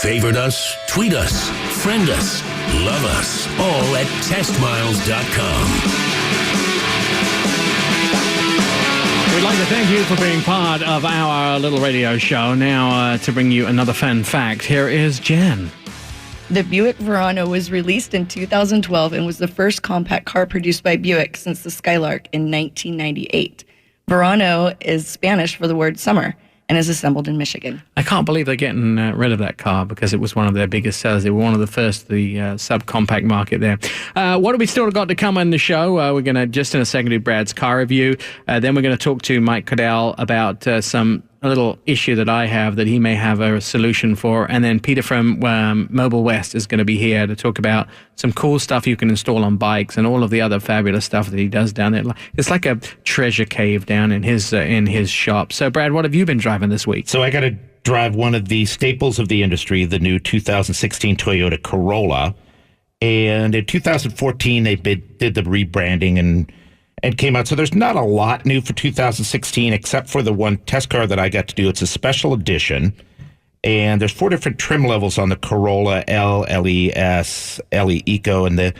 Favorite us, tweet us, friend us, love us, all at testmiles.com. We'd like to thank you for being part of our little radio show. Now, to bring you another fun fact, here is Jen. The Buick Verano was released in 2012 and was the first compact car produced by Buick since the Skylark in 1998. Verano is Spanish for the word summer and is assembled in Michigan. I can't believe they're getting rid of that car because it was one of their biggest sellers. They were one of the first, the subcompact market there. What have we still got to come on the show? We're going to, just in a second, do Brad's car review. Then we're going to talk to Mike Cadell about a little issue that I have that he may have a solution for. And then Peter from Mobile West is going to be here to talk about some cool stuff you can install on bikes and all of the other fabulous stuff that he does down there. It's like a treasure cave down in his shop. So, Brad, what have you been driving this week? So I got to drive one of the staples of the industry, the new 2016 Toyota Corolla. And in 2014, they did the rebranding and came out. So there's not a lot new for 2016, except for the one test car that I got to do. It's a special edition. And there's 4 different trim levels on the Corolla: L, LE, S, LE Eco. And the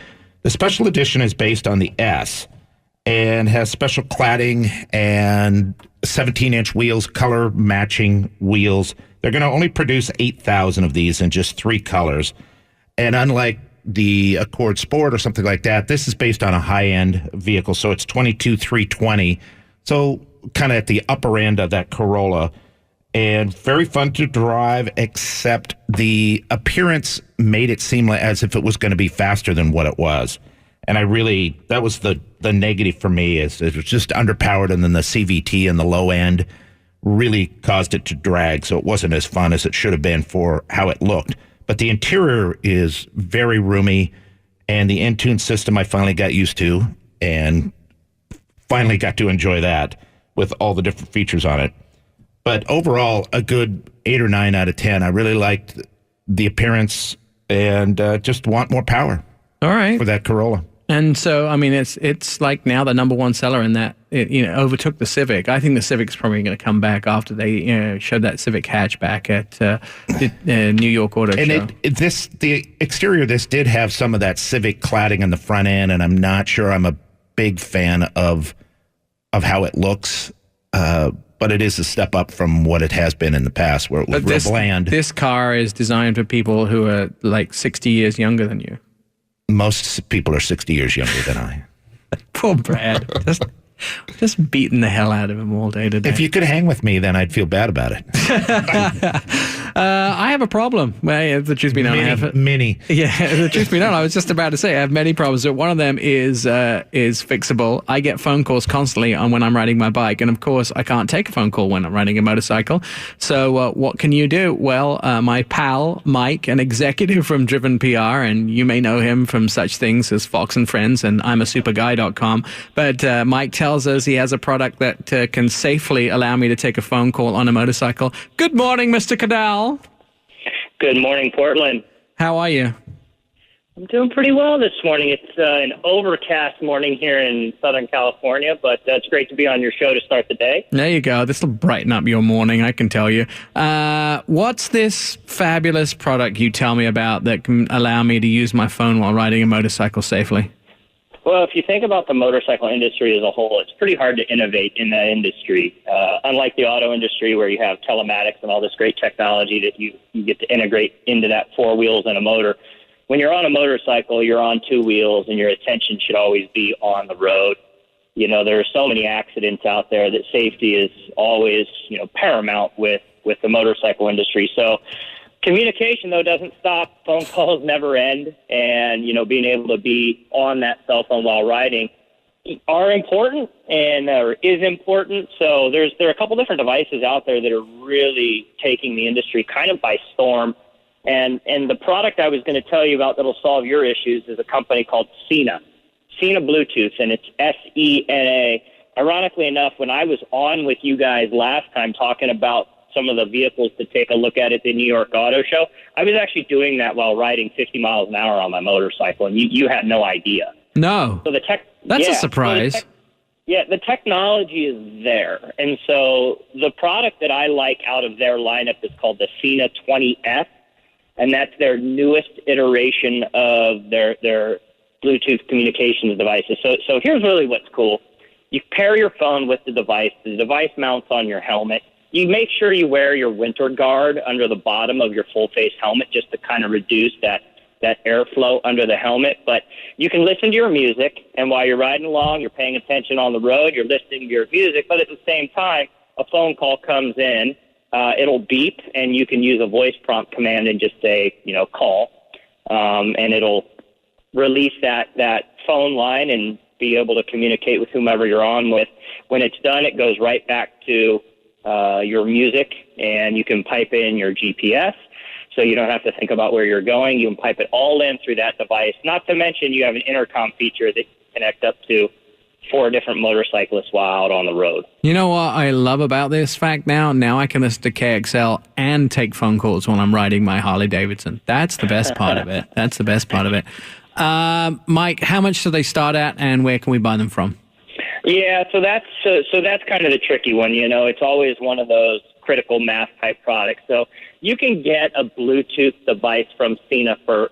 special edition is based on the S and has special cladding and 17-inch wheels, color matching wheels. They're going to only produce 8,000 of these in just 3 colors. And unlike the Accord Sport or something like that, this is based on a high-end vehicle, so it's 22,320, so kind of at the upper end of that Corolla, and very fun to drive, except the appearance made it seem like as if it was going to be faster than what it was. And that was the negative for me, is it was just underpowered, and then the CVT in the low end really caused it to drag, so it wasn't as fun as it should have been for how it looked. But the interior is very roomy, and the Intune system I finally got used to and finally got to enjoy that with all the different features on it. But overall, a good 8 or 9 out of 10. I really liked the appearance and just want more power. All right. For that Corolla. And so, I mean, it's like now the number one seller in that, it overtook the Civic. I think the Civic's probably going to come back after they showed that Civic hatchback at the New York Auto Show. And the exterior of this did have some of that Civic cladding in the front end, and I'm not sure I'm a big fan of how it looks, but it is a step up from what it has been in the past, where it was real bland. This car is designed for people who are like 60 years younger than you. Most people are 60 years younger than I. Poor Brad. Just beating the hell out of him all day today. If you could hang with me, then I'd feel bad about it. I have a problem. Well, the truth be known, I have many. Yeah, the truth be known, I was just about to say I have many problems. But one of them is fixable. I get phone calls constantly on when I'm riding my bike, and of course, I can't take a phone call when I'm riding a motorcycle. So, what can you do? Well, my pal Mike, an executive from Driven PR, and you may know him from such things as Fox and Friends and I'mASuperGuy.com. But Mike tells us he has a product that can safely allow me to take a phone call on a motorcycle. Good morning, Mr. Cadell. Good morning, Portland. How are you? I'm doing pretty well this morning. It's an overcast morning here in Southern California, but it's great to be on your show to start the day. There you go. This will brighten up your morning, I can tell you. What's this fabulous product you tell me about that can allow me to use my phone while riding a motorcycle safely? Well, if you think about the motorcycle industry as a whole, it's pretty hard to innovate in that industry. Unlike the auto industry where you have telematics and all this great technology that you get to integrate into that 4 wheels and a motor, when you're on a motorcycle, you're on 2 wheels and your attention should always be on the road. You know, there are so many accidents out there that safety is always, paramount with the motorcycle industry. So communication, though, doesn't stop. Phone calls never end. And, being able to be on that cell phone while riding are important is important. So there are a couple different devices out there that are really taking the industry kind of by storm. And the product I was going to tell you about that'll solve your issues is a company called Sena Bluetooth, and it's SENA. Ironically enough, when I was on with you guys last time talking about some of the vehicles to take a look at the New York Auto Show, I was actually doing that while riding 50 miles an hour on my motorcycle, and you had no idea. No. So that's a surprise. The technology is there. And so the product that I like out of their lineup is called the Sena 20S. and that's their newest iteration of their Bluetooth communications devices. So here's really what's cool. You pair your phone with the device. The device mounts on your helmet. You make sure you wear your winter guard under the bottom of your full-face helmet just to kind of reduce that airflow under the helmet. But you can listen to your music, and while you're riding along, you're paying attention on the road, you're listening to your music, but at the same time, a phone call comes in, it'll beep, and you can use a voice prompt command and just say, call, and it'll release that phone line and be able to communicate with whomever you're on with. When it's done, it goes right back to your music, and you can pipe in your GPS, so you don't have to think about where you're going. You can pipe it all in through that device. Not to mention you have an intercom feature that you connect up to 4 different motorcyclists while out on the road. You know what I love about this fact now? Now I can listen to KXL and take phone calls while I'm riding my Harley Davidson. That's the best part of it. That's the best part of it. Mike, how much do they start at, and where can we buy them from? Yeah, so that's kind of the tricky one. It's always one of those critical mass type products. So you can get a Bluetooth device from Cena for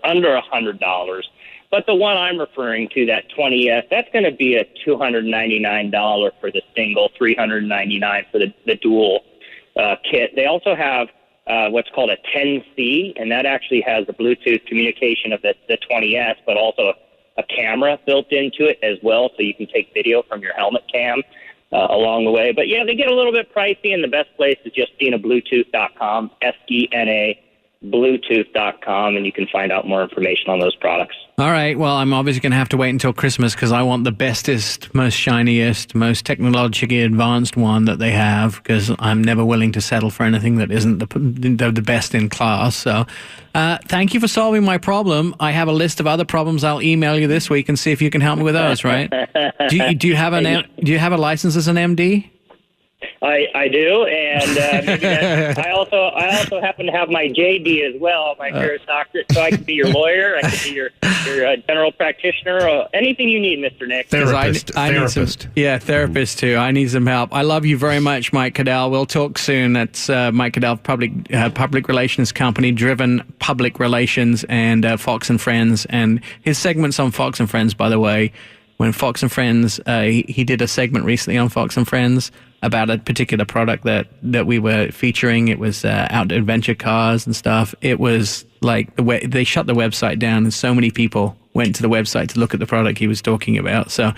under $100. But the one I'm referring to, that 20S, that's going to be a $299 for the single, $399 for the dual kit. They also have what's called a 10C, and that actually has the Bluetooth communication of the 20S, but also a camera built into it as well, so you can take video from your helmet cam along the way. But yeah, they get a little bit pricey, and the best place is just SenaBluetooth.com, SENA Bluetooth.com, and you can find out more information on those products. All right. Well, I'm obviously going to have to wait until Christmas because I want the bestest, most shiniest, most technologically advanced one that they have, because I'm never willing to settle for anything that isn't the best in class. So thank you for solving my problem. I have a list of other problems I'll email you this week and see if you can help me with those, right? Do you have a license as an MD? I do, and maybe I also happen to have my JD as well, my Juris Doctorate, so I can be your lawyer, I can be your general practitioner, anything you need, Mr. Nick. Therapist. Therapist too. I need some help. I love you very much, Mike Cadell. We'll talk soon. That's Mike Cadell, public relations company, driven public relations, and Fox and Friends, and his segments on Fox and Friends, by the way. When Fox and Friends, he did a segment recently on Fox and Friends about a particular product that we were featuring. It was outdoor adventure cars and stuff. It was like they shut the website down, and so many people went to the website to look at the product he was talking about. So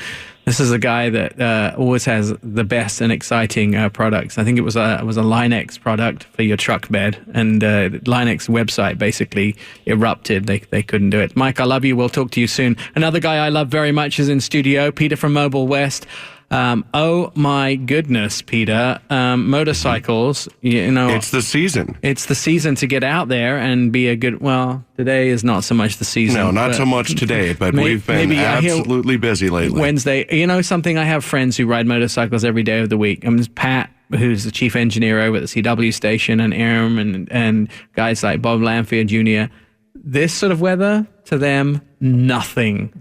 this is a guy that always has the best and exciting products. I think it was a Line-X product for your truck bed, and Line-X website basically erupted. They couldn't do it. Mike, I love you. We'll talk to you soon. Another guy I love very much is in studio, Peter from Mobile West. Oh my goodness, Peter. Motorcycles, It's the season. It's the season to get out there and be a good, well, today is not so much the season. No, not so much today, but we've been absolutely busy lately. Wednesday, something, I have friends who ride motorcycles every day of the week. There's Pat, who's the chief engineer over at the CW station, and Aram, and guys like Bob Lanphier Jr. This sort of weather, to them, nothing.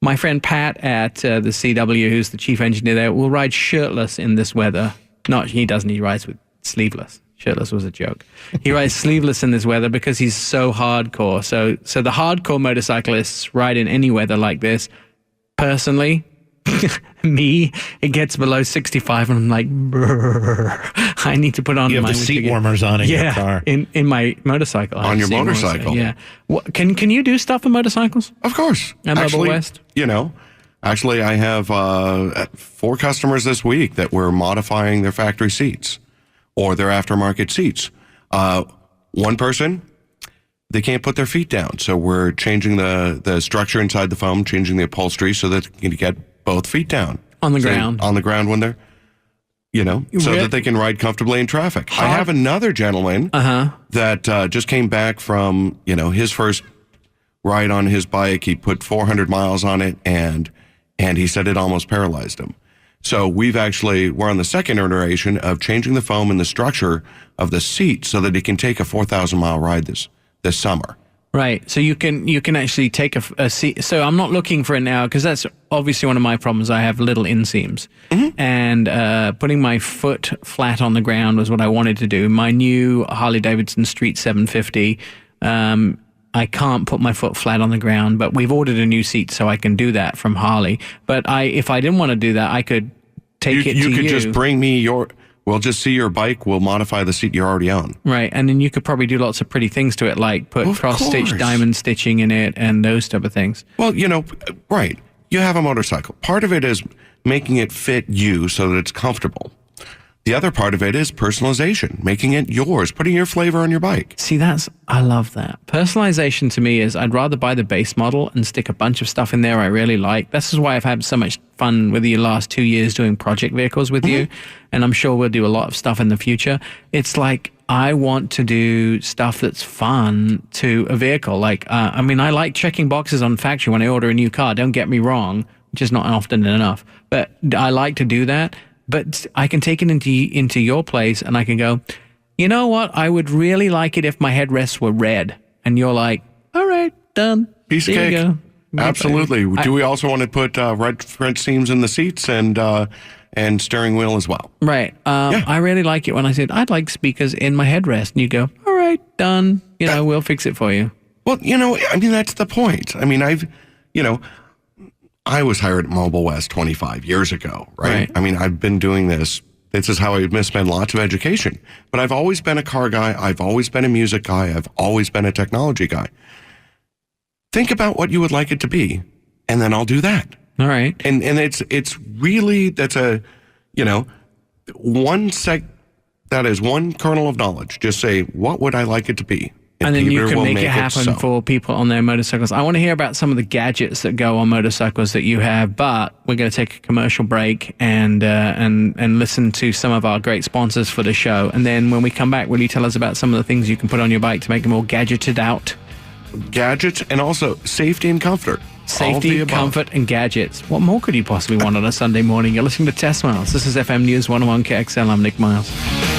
My friend Pat at the CW, who's the chief engineer there, will ride shirtless in this weather. He doesn't. He rides with sleeveless. Shirtless was a joke. He rides sleeveless in this weather because he's so hardcore. So the hardcore motorcyclists ride in any weather like this. Personally, me, it gets below 65 and I'm like, brrr. I need to put on you have the seat warmers on in your car. in my motorcycle. On your motorcycle? Yeah. Can you do stuff with motorcycles? Of course. At Mobile West? Actually, I have 4 customers this week that were modifying their factory seats or their aftermarket seats. One person, they can't put their feet down. So we're changing the structure inside the foam, changing the upholstery so that you can get both feet down. On the ground. On the ground when they're, so that they can ride comfortably in traffic. I have another gentleman that just came back from, his first ride on his bike. He put 400 miles on it, and he said it almost paralyzed him. So we're on the second iteration of changing the foam and the structure of the seat so that he can take a 4,000-mile ride this summer. Right. So you can actually take a seat. So I'm not looking for it now because that's obviously one of my problems. I have little inseams. Mm-hmm. And putting my foot flat on the ground was what I wanted to do. My new Harley Davidson Street 750 I can't put my foot flat on the ground, but we've ordered a new seat so I can do that from Harley. But if I didn't want to do that, I could take it to you. You could just bring me we'll just see your bike. We'll modify the seat you're already on. Right. And then you could probably do lots of pretty things to it, like put cross-stitch diamond stitching in it and those type of things. Well, right. You have a motorcycle. Part of it is making it fit you so that it's comfortable. The other part of it is personalization, making it yours, putting your flavor on your bike. See, I love that. Personalization to me is I'd rather buy the base model and stick a bunch of stuff in there I really like. This is why I've had so much fun with the last 2 years doing project vehicles with you. And I'm sure we'll do a lot of stuff in the future. It's like, I want to do stuff that's fun to a vehicle. Like, I like checking boxes on factory when I order a new car. Don't get me wrong, which is not often enough. But I like to do that. But I can take it into your place and I can go, you know what? I would really like it if my headrests were red. And you're like, all right, done. Piece of cake. You go. Absolutely. Do we also want to put red French seams in the seats and steering wheel as well? Right. I really like it when I said, I'd like speakers in my headrest. And you go, all right, done. We'll fix it for you. Well, that's the point. I was hired at Mobile West 25 years ago, right? I've been doing this. This is how I've spent lots of education. But I've always been a car guy. I've always been a music guy. I've always been a technology guy. Think about what you would like it to be, and then I'll do that. All right. And it's really, that's that is one kernel of knowledge. Just say, what would I like it to be? And then you can make it happen for people on their motorcycles. I want to hear about some of the gadgets that go on motorcycles that you have, but we're going to take a commercial break and listen to some of our great sponsors for the show. And then when we come back, will you tell us about some of the things you can put on your bike to make them all gadgeted out? Gadgets and also safety and comfort. Safety, comfort, and gadgets. What more could you possibly want on a Sunday morning? You're listening to Test Miles. This is FM News 101 KXL. I'm Nick Miles.